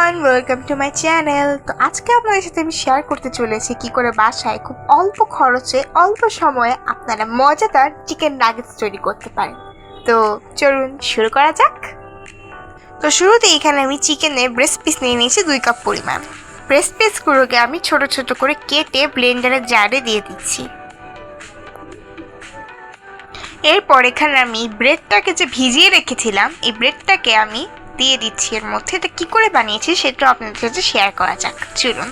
Everyone, welcome to my channel. তো আজকে আপনাদের সাথে আমি শেয়ার করতে চলেছি কি করে বাসায় খুব অল্প খরচে অল্প সময়ে আপনারা মজাদার চিকেন নাগেটস তৈরি করতে পারেন। তো চলুন শুরু করা যাক। তো শুরুতে এখানে আমি চিকেনের ব্রেস্ট পিস নিয়ে নিয়েছি 2 কাপ পরিমাণ। ব্রেস্ট পিসগুলোকে আমি ছোট ছোট করে কেটে ব্লেন্ডারের জারে দিয়ে দিচ্ছি। এরপর এখানে আমি ব্রেডটাকে যে ভিজিয়ে রেখেছিলাম এই ব্রেডটাকে আমি দিয়ে দিচ্ছি এর মধ্যে। এটা কী করে বানিয়েছি সেটা আপনাদের সাথে শেয়ার করা যাক, চলুন।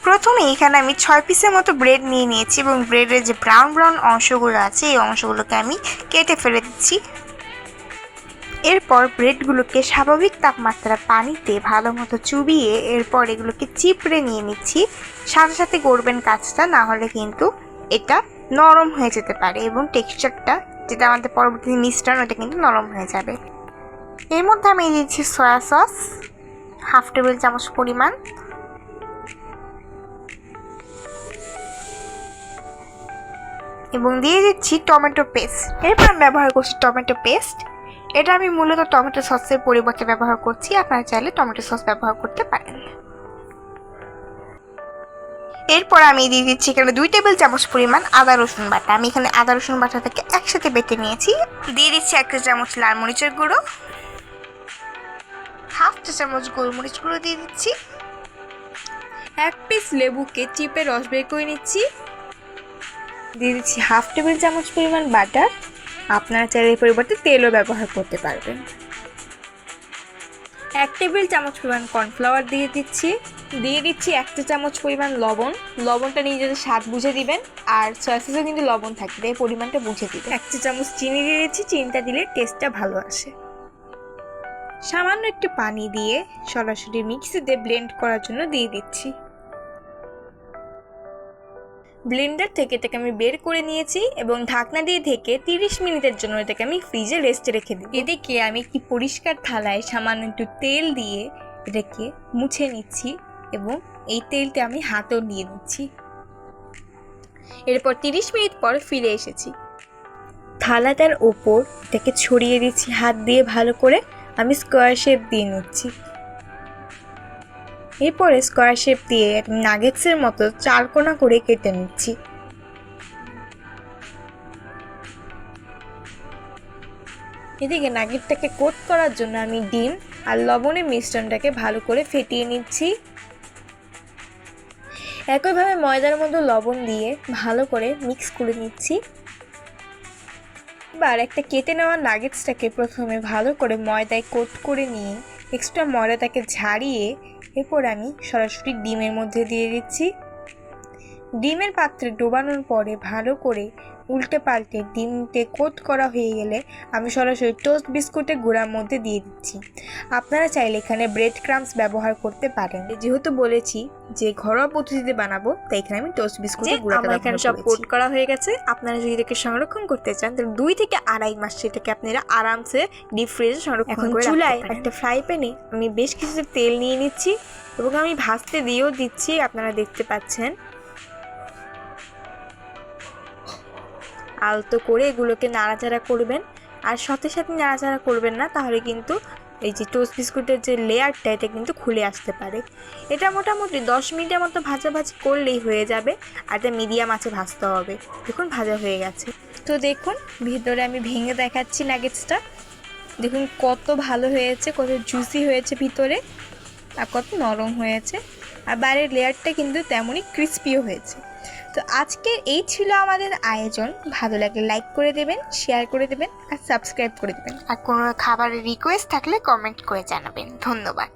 প্রথমে এখানে আমি 6 পিসের মতো ব্রেড নিয়ে নিয়েছি এবং ব্রেডের যে ব্রাউন ব্রাউন অংশগুলো আছে এই অংশগুলোকে আমি কেটে ফেলে দিচ্ছি। এরপর ব্রেডগুলোকে স্বাভাবিক তাপমাত্রার পানিতে ভালো মতো চুবিয়ে এরপর এগুলোকে চিপড়ে নিয়ে নিচ্ছি। সাথে সাথে করবেন কাজটা, না হলে কিন্তু এটা নরম হয়ে যেতে পারে এবং টেক্সচারটা যেটা আমাদের পরবর্তী মিশ্রণ ওটা কিন্তু নরম হয়ে যাবে। এর মধ্যে আমি দিচ্ছি সয়া সস 1/2 টেবিল চামচ পরিমাণ, এবং দিয়ে দিচ্ছি টমেটো পেস্ট। এরপর আমি ব্যবহার করছি টমেটো পেস্ট। এটা আমি মূলত টমেটো সসের পরিবর্তে ব্যবহার করছি, আপনারা চাইলে টমেটো সস ব্যবহার করতে পারেন। এরপর আমি দিয়ে দিচ্ছি এখানে 2 টেবিল চামচ পরিমাণ আদা রসুন বাটা। আমি এখানে আদা রসুন বাটাটাকে একসাথে বেটে নিয়েছি। দিয়ে দিচ্ছি 1 চা চামচ লাল মরিচের গুঁড়ো, 1/2 চা চামচ গোলমরিচ গুঁড়ো দিয়ে দিচ্ছি। 1 পিস লেবুকে চিপে রস বের করে নিচ্ছি। দিয়ে দিচ্ছি 1/2 টেবিল চামচ পরিমাণ বাটার, আপনারা চাইলে এর পরিবর্তে তেলও ব্যবহার করতে পারবেন। 1 টেবিল চামচ পরিমাণ কর্নফ্লাওয়ার দিয়ে দিচ্ছি। দিয়ে দিচ্ছি 1 চা চামচ পরিমাণ লবণ। লবণটা নিজেদের স্বাদ বুঝে দিবেন, আর সয়া সসে কিন্তু লবণ থাকবে, এই পরিমাণটা বুঝে দিবেন। 1 চা চামচ চিনি দিয়ে দিচ্ছি, চিনিটা দিলে টেস্টটা ভালো আসে। সামান্য একটু পানি দিয়ে সরাসরি মিক্সিতে ব্লেন্ড করার জন্য দিয়ে দিচ্ছি। ব্লেন্ডার থেকে এটাকে আমি বের করে নিয়েছি এবং ঢাকনা দিয়ে ঢেকে 30 মিনিটের জন্য এটাকে আমি ফ্রিজে রেস্টে রেখে দিই। এদিকে আমি একটি পরিষ্কার থালায় সামান্য একটু তেল দিয়ে এটাকে মুছে নিচ্ছি এবং এই তেলটা আমি হাতেও নিয়ে নিচ্ছি। এরপর 30 মিনিট পর ফিরে এসেছি। থালাটার ওপর এটাকে ছড়িয়ে দিচ্ছি হাত দিয়ে, ভালো করে আমি স্কোয়ার শেপ দিয়ে নিচ্ছি। এরপরে স্কোয়ার শেপ দিয়ে নাগেটসের মতো 4 কোণা করে কেটে নিচ্ছি। এদিকে নাগেটটাকে কোট করার জন্য আমি ডিম আর লবণের মিশ্রণটাকে ভালো করে ফেটিয়ে নিচ্ছি। একইভাবে ময়দার মধ্যে লবণ দিয়ে ভালো করে মিক্স করে নিচ্ছি। এবার একটা কেটে নেওয়া নাগেটসটাকে প্রথমে ভালো করে ময়দায় কোট করে নিয়ে এক্সট্রা ময়দাটাকে ঝাড়িয়ে এরপর আমি সরাসরি ডিমের মধ্যে দিয়ে দিচ্ছি। ডিমের পাত্রে ডোবানোর পরে ভালো করে উল্টে পাল্টে ডিমতে কোট করা হয়ে গেলে আমি সরাসরি টোস্ট বিস্কুটের গুঁড়ার মধ্যে দিয়ে দিচ্ছি। আপনারা চাইলে এখানে ব্রেড ক্রাম্বস ব্যবহার করতে পারেন। যেহেতু বলেছি যে ঘরোয়া পদ্ধতিতে বানাবো, তাই এখানে আমি টোস্ট বিস্কুটের গুঁড়াটা ব্যবহার করেছি। সব কোট করা হয়ে গেছে। আপনারা যদি এটাকে সংরক্ষণ করতে চান তাহলে 2 থেকে 2.5 মাস সেটাকে আপনারা আরামসে ডিপ ফ্রিজে সংরক্ষণ করে রাখতে পারেন। চুলায় একটা ফ্রাই প্যানে আমি বেশ কিছু তেল নিয়ে নিচ্ছি এবং আমি ভাজতে দিয়েও দিচ্ছি, আপনারা দেখতে পাচ্ছেন। আলতো করে এগুলোকে নাড়াচাড়া করবেন, আর সাথে সাথে নাড়াচাড়া করবেন না, তাহলে কিন্তু এই যে টোস্ট বিস্কুটের যে লেয়ারটা এটা কিন্তু খুলে আসতে পারে। এটা মোটামুটি 10 মিনিটের মতো ভাজাভাজি করলেই হয়ে যাবে, আর এটা মিডিয়াম আঁচে ভাজতে হবে। দেখুন ভাজা হয়ে গেছে। তো দেখুন ভিতরে আমি ভেঙে দেখাচ্ছি নাগেটসটা। দেখুন কত ভালো হয়েছে, কত জুসি হয়েছে ভিতরে, আর কত নরম হয়েছে, আর বাইরের লেয়ারটা কিন্তু তেমনই ক্রিস্পিও হয়েছে। তো আজকের এই ছিল আমাদের আয়োজন। ভালো লাগলে লাইক করে দেবেন, শেয়ার করে দেবেন আর সাবস্ক্রাইব করে দেবেন। আর কোনো খাবারের রিকোয়েস্ট থাকলে কমেন্ট করে জানাবেন। ধন্যবাদ।